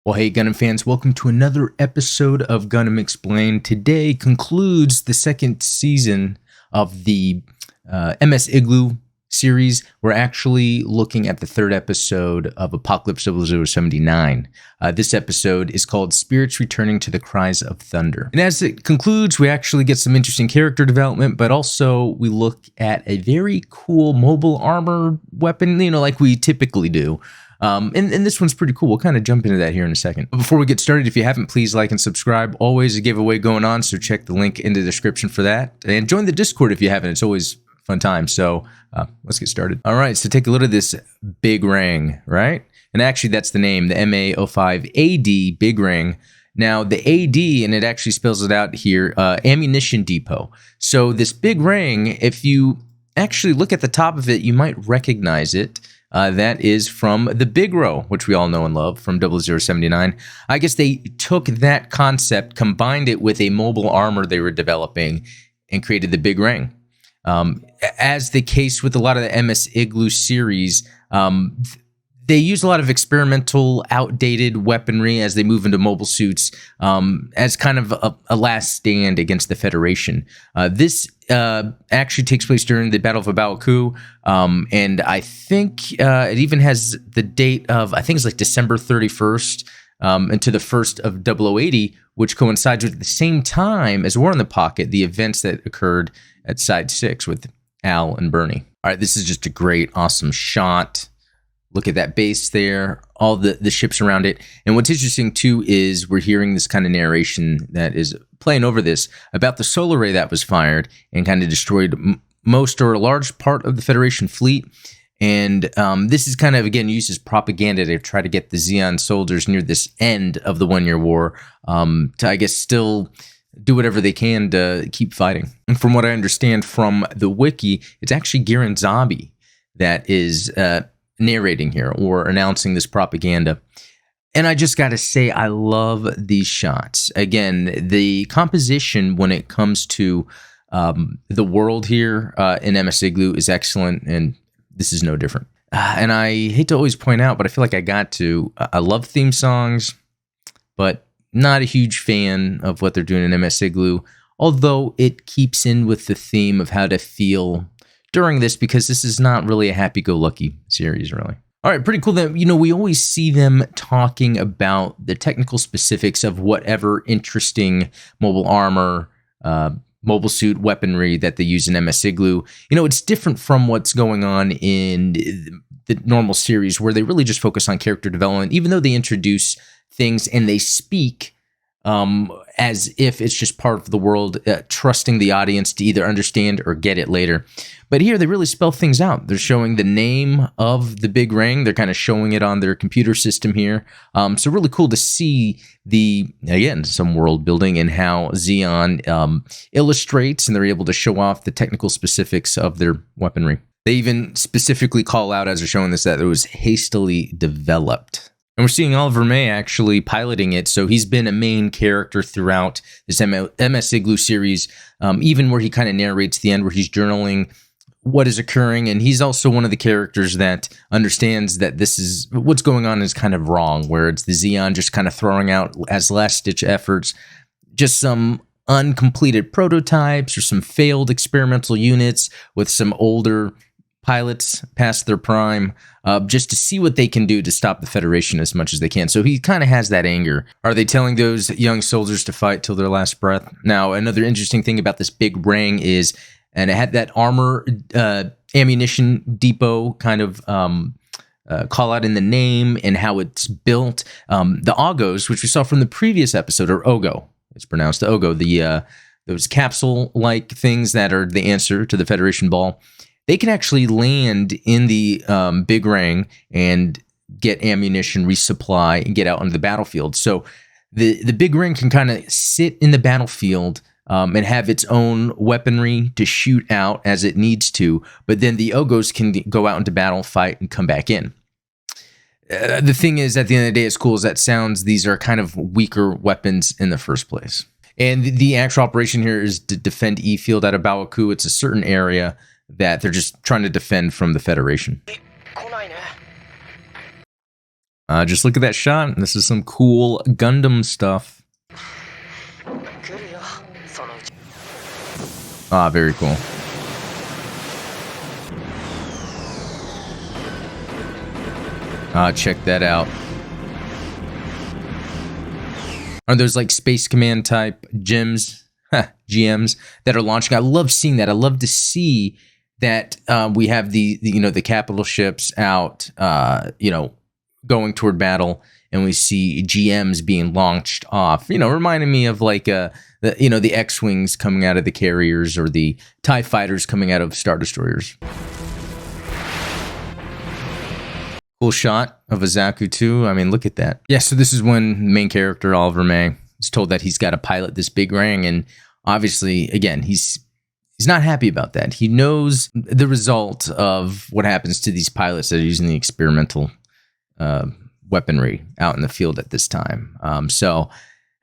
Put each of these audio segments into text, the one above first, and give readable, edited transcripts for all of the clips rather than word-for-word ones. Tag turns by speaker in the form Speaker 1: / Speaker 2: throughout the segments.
Speaker 1: Well, hey, Gundam fans, welcome to another episode of Gundam Explained. Today concludes the second season of the MS IGLOO series. We're actually looking at the third episode of Apocalypse 0079. This episode is called Spirits Returning to the Cries of Thunder. And as it concludes, we actually get some interesting character development, but also we look at a very cool mobile armor weapon, like we typically do. And this one's pretty cool. We'll kind of jump into that here in a second. But before we get started, if you haven't, please like and subscribe. Always a giveaway going on, so check the link in the description for that. And join the Discord if you haven't. It's always a fun time. So let's get started. All right, so take a look at this big ring, right? And actually, that's the name, the MA05AD Big Ring. Now, the AD, and it actually spells it out here, Ammunition Depot. So this big ring, if you actually look at the top of it, you might recognize it. That is from the Big Row, which we all know and love from 0079. I guess they took that concept, combined it with a mobile armor they were developing, and created the Big Ring. As the case with a lot of the MS IGLOO series, they use a lot of experimental, outdated weaponry as they move into mobile suits as kind of a last stand against the Federation. This actually takes place during the Battle of Abaoku, and I think it even has the date of, I think it's like December 31st into the 1st of 0080, which coincides with the same time as War in the Pocket, the events that occurred at Side 6 with Al and Bernie. All right, this is just a great, awesome shot. Look at that base there, all the ships around it. And what's interesting, too, is we're hearing this kind of narration that is playing over this about the solar ray that was fired and kind of destroyed most or a large part of the Federation fleet. And this is kind of, again, used as propaganda to try to get the Zeon soldiers near this end of the one-year war to, I guess, still do whatever they can to keep fighting. And from what I understand from the wiki, it's actually Garen Zabi that is narrating here or announcing this propaganda. And I just got to say, I love these shots. Again, the composition when it comes to the world here in MS IGLOO is excellent, and this is no different. And I hate to always point out, but I feel like I got to. I love theme songs, but not a huge fan of what they're doing in MS IGLOO, although it keeps in with the theme of how to feel during this, because this is not really a happy-go-lucky series, really. All right, pretty cool that, we always see them talking about the technical specifics of whatever interesting mobile armor, mobile suit weaponry that they use in MS IGLOO. It's different from what's going on in the normal series, where they really just focus on character development, even though they introduce things and they speak as if it's just part of the world, trusting the audience to either understand or get it later. But here they really spell things out. They're showing the name of the big ring. They're kind of showing it on their computer system here. So really cool to see again, some world building and how Zeon illustrates, and they're able to show off the technical specifics of their weaponry. They even specifically call out as they're showing this that it was hastily developed. And we're seeing Oliver May actually piloting it, so he's been a main character throughout this MS IGLOO series, even where he kind of narrates the end, where he's journaling what is occurring, and he's also one of the characters that understands that this is what's going on is kind of wrong, where it's the Zeon just kind of throwing out as last-ditch efforts just some uncompleted prototypes or some failed experimental units with some older pilots past their prime, just to see what they can do to stop the Federation as much as they can. So he kind of has that anger. Are they telling those young soldiers to fight till their last breath? Now, another interesting thing about this big ring is, and it had that armor ammunition depot kind of call out in the name and how it's built. The Ogos, which we saw from the previous episode, or Ogo, it's pronounced Ogo, those capsule-like things that are the answer to the Federation ball. They can actually land in the big ring and get ammunition, resupply, and get out onto the battlefield. So the big ring can kind of sit in the battlefield and have its own weaponry to shoot out as it needs to, but then the Ogos can go out into battle, fight, and come back in. The thing is, at the end of the day, as cool as that sounds, these are kind of weaker weapons in the first place. And the actual operation here is to defend E-Field out of Baoku. It's a certain area that they're just trying to defend from the Federation. Just look at that shot. This is some cool Gundam stuff. Very cool. Check that out. Are those like Space Command type GMs that are launching? I love seeing that. I love to see that we have the capital ships out, going toward battle, and we see GMs being launched off. Reminding me of like the X-wings coming out of the carriers, or the TIE fighters coming out of Star Destroyers. Cool shot of a Zaku too. I mean, look at that. Yeah, so this is when the main character, Oliver May, is told that he's got to pilot this big ring, and obviously, again, he's not happy about that. He knows the result of what happens to these pilots that are using the experimental weaponry out in the field at this time. So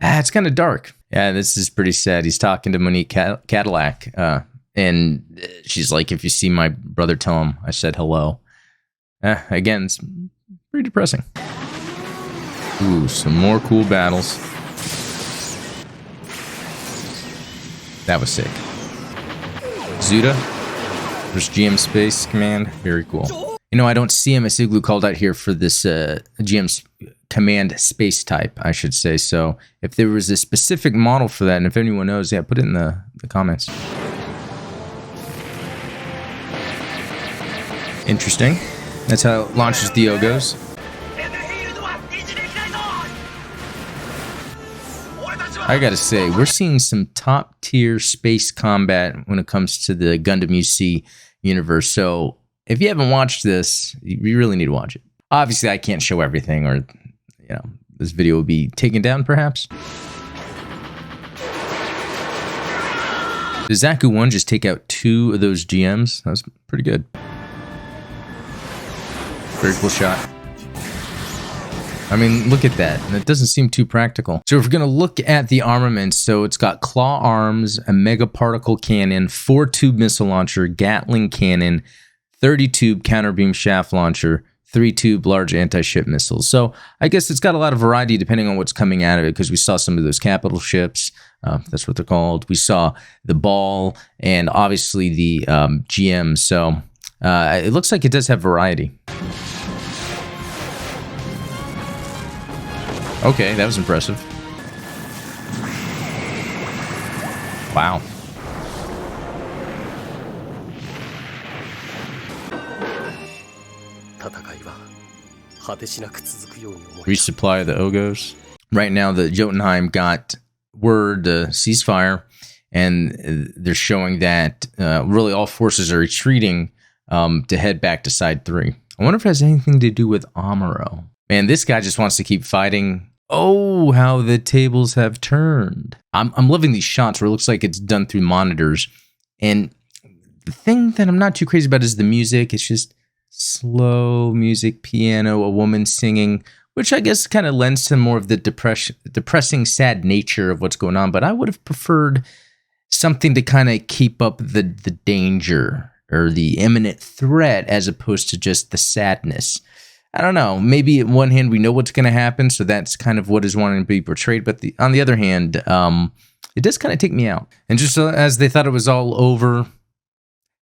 Speaker 1: it's kind of dark. Yeah, this is pretty sad. He's talking to Monique Cadillac, and she's like, "If you see my brother, tell him I said hello." Again, it's pretty depressing. Ooh, some more cool battles. That was sick. Zuda versus GM Space Command. Very cool. I don't see MS IGLOO called out here for this GM Command Space type, I should say. So if there was a specific model for that, and if anyone knows, yeah, put it in the comments. Interesting. That's how it launches the Ogos. I gotta say, we're seeing some top tier space combat when it comes to the Gundam UC universe. So if you haven't watched this, you really need to watch it. Obviously, I can't show everything, or this video will be taken down perhaps. Did Zaku 1 just take out 2 of those GMs? That was pretty good. Very cool shot. I mean, look at that. And it doesn't seem too practical. So if we're going to look at the armaments, so it's got claw arms, a mega particle cannon, 4-tube missile launcher, Gatling cannon, 30-tube counterbeam shaft launcher, 3-tube large anti-ship missiles. So I guess it's got a lot of variety depending on what's coming out of it, because we saw some of those capital ships. That's what they're called. We saw the ball and obviously the GM. So it looks like it does have variety. Okay, that was impressive. Wow. Resupply the Ogos. Right now, the Jotunheim got word to ceasefire, and they're showing that really all forces are retreating to head back to Side 3. I wonder if it has anything to do with Amuro. Man, this guy just wants to keep fighting. Oh, how the tables have turned. I'm loving these shots where it looks like it's done through monitors. And the thing that I'm not too crazy about is the music. It's just slow music, piano, a woman singing, which I guess kind of lends to more of the depressing, sad nature of what's going on. But I would have preferred something to kind of keep up the danger or the imminent threat as opposed to just the sadness. I don't know. Maybe on one hand, we know what's going to happen, so that's kind of what is wanting to be portrayed. But on the other hand, it does kind of take me out. And just as they thought it was all over,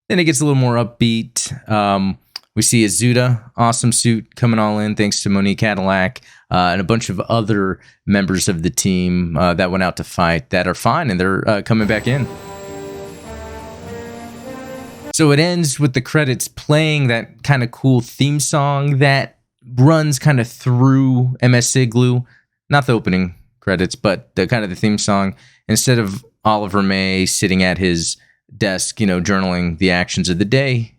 Speaker 1: then it gets a little more upbeat. We see a Zuda, awesome suit, coming all in thanks to Monique Cadillac and a bunch of other members of the team that went out to fight that are fine, and they're coming back in. So it ends with the credits playing that kind of cool theme song that runs kind of through MS IGLOO. Not the opening credits, but the kind of the theme song. Instead of Oliver May sitting at his desk, journaling the actions of the day,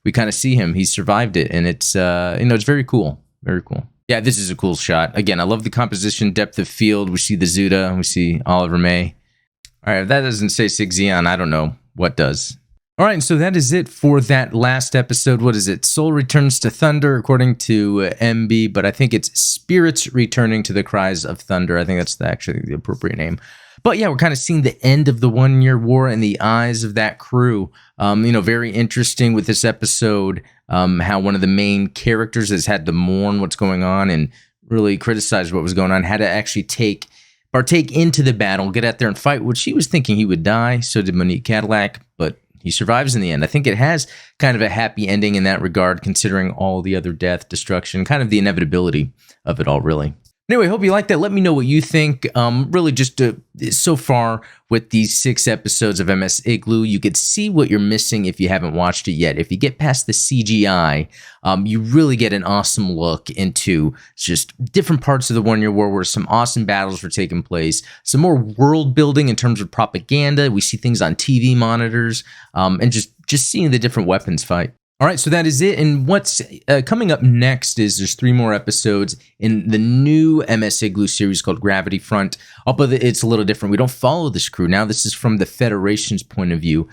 Speaker 1: we kind of see him. He survived it, and it's it's very cool. Very cool. Yeah, this is a cool shot. Again, I love the composition, depth of field. We see the Zuda, we see Oliver May. All right, if that doesn't say Sig Zeon, I don't know what does. All right, so that is it for that last episode. What is it? Soul returns to Thunder, according to MB, but I think it's Spirits returning to the Cries of Thunder. I think that's actually the appropriate name. But yeah, we're kind of seeing the end of the 1 year war in the eyes of that crew. Very interesting with this episode. how one of the main characters has had to mourn what's going on and really criticize what was going on, had to actually partake into the battle, get out there and fight, which he was thinking he would die. So did Monique Cadillac, but he survives in the end. I think it has kind of a happy ending in that regard, considering all the other death, destruction, kind of the inevitability of it all, really. Anyway, hope you like that. Let me know what you think. Really, just so far with these 6 episodes of MS IGLOO, you could see what you're missing if you haven't watched it yet. If you get past the CGI, you really get an awesome look into just different parts of the One Year War where some awesome battles were taking place, some more world building in terms of propaganda. We see things on TV monitors, and just seeing the different weapons fight. All right, so that is it. And what's coming up next is there's 3 more episodes in the new MS IGLOO series called Gravity Front. But it's a little different. We don't follow this crew. Now this is from the Federation's point of view.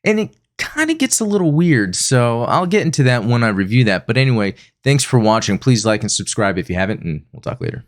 Speaker 1: And it kind of gets a little weird. So I'll get into that when I review that. But anyway, thanks for watching. Please like and subscribe if you haven't, and we'll talk later.